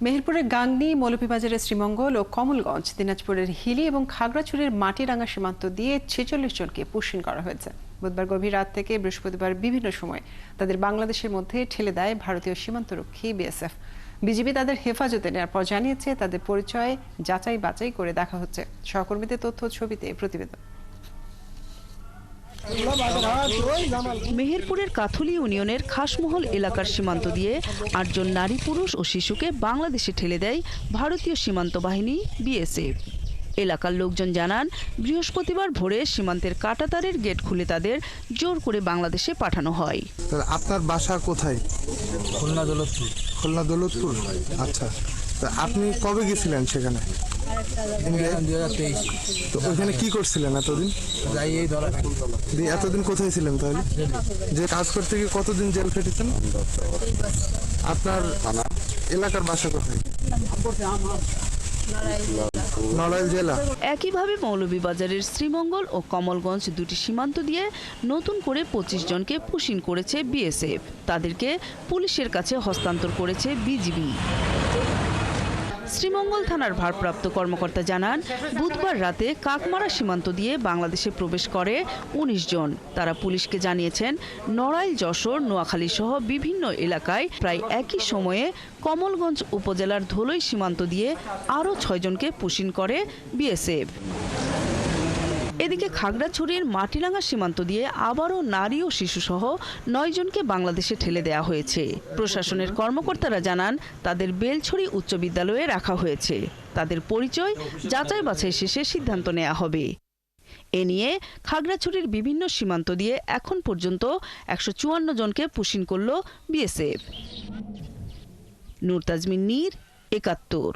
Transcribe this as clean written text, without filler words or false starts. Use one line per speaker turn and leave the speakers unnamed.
মেহেরপুরের গাংনী, মৌলভীবাজারের শ্রীমঙ্গল ও কমলগঞ্জ, দিনাজপুরের হিলি এবং খাগড়াছড়ির মাটিরাঙ্গা সীমান্ত দিয়ে ৪৬ জনকে পুশিন করা হয়েছে। বুধবার গভীর রাত থেকে বৃহস্পতিবার বিভিন্ন সময় তাদের বাংলাদেশের মধ্যে ঠেলে দেয় ভারতীয় সীমান্তরক্ষী বিএসএফ। বিজিবি তাদের হেফাজতে নেওয়ার পর জানিয়েছে তাদের পরিচয় যাচাই বাছাই করে দেখা হচ্ছে। সহকর্মীদের তথ্য ছবিতে প্রতিবেদন।
মেহেরপুরের কাথুলি ইউনিয়নের খাসমহল এলাকার সীমান্ত দিয়ে ৮ জন নারী, পুরুষ ও শিশুকে বাংলাদেশে ঠেলে দেয় ভারতীয় সীমান্ত বাহিনী বিএসএফ। এলাকার লোকজন জানান, বৃহস্পতিবার ভোরে সীমান্তের কাঁটাতারের গেট খুলে তাদের জোর করে বাংলাদেশে পাঠানো হয়।
আপনার বাসা কোথায়?
খুলনা দৌলতপুর।
খুলনা দৌলতপুর, আচ্ছা। আপনি কবে গেছিলেন সেখানে?
2023।
তো ওইখানে কি করছিলেন এতদিন?
যাই এই ধরা।
এতদিন কোথায় ছিলেন তাহলে? যে কাজ করতে গিয়ে কতদিন জেল খেটেছেন? আপনার এলাকার বাসা কোথায়? নড়াইল জেলা।
একইভাবে মৌলভীবাজারের শ্রীমঙ্গল ও কমলগঞ্জ দুটি সীমান্ত দিয়ে নতুন করে ২৫ জনকে পুশিন করেছে বিএসএফ। তাদেরকে পুলিশের কাছে হস্তান্তর করেছে বিজিবি। শ্রীমঙ্গল থানার ভারপ্রাপ্ত কর্মকর্তা জানান, বুধবার রাতে কাকমারা সীমান্ত দিয়ে বাংলাদেশে প্রবেশ করে ১৯ জন। তারা পুলিশকে জানিয়েছেন, নড়াইল, যশোর, নোয়াখালী সহ বিভিন্ন এলাকায় প্রায় একই সময়ে কমলগঞ্জ উপজেলার ধলই সীমান্ত দিয়ে আরও ৬ জনকে পুশিন করে বিএসএফ। এদিকে খাগড়াছড়ির মাটিরাঙ্গা সীমান্ত দিয়ে আবারও নারী ও শিশুসহ ৯ জনকে বাংলাদেশে ঠেলে দেওয়া হয়েছে। প্রশাসনের কর্মকর্তারা জানান, তাদের বেলছড়ি উচ্চ বিদ্যালয়ে রাখা হয়েছে। তাদের পরিচয় যাচাই বাছাই শেষে সিদ্ধান্ত নেওয়া হবে। এ নিয়ে খাগড়াছড়ির বিভিন্ন সীমান্ত দিয়ে এখন পর্যন্ত ১৫৪ জনকে পুশিন করল বিএসএফ। নূর তাজমিন নীর, ৭১।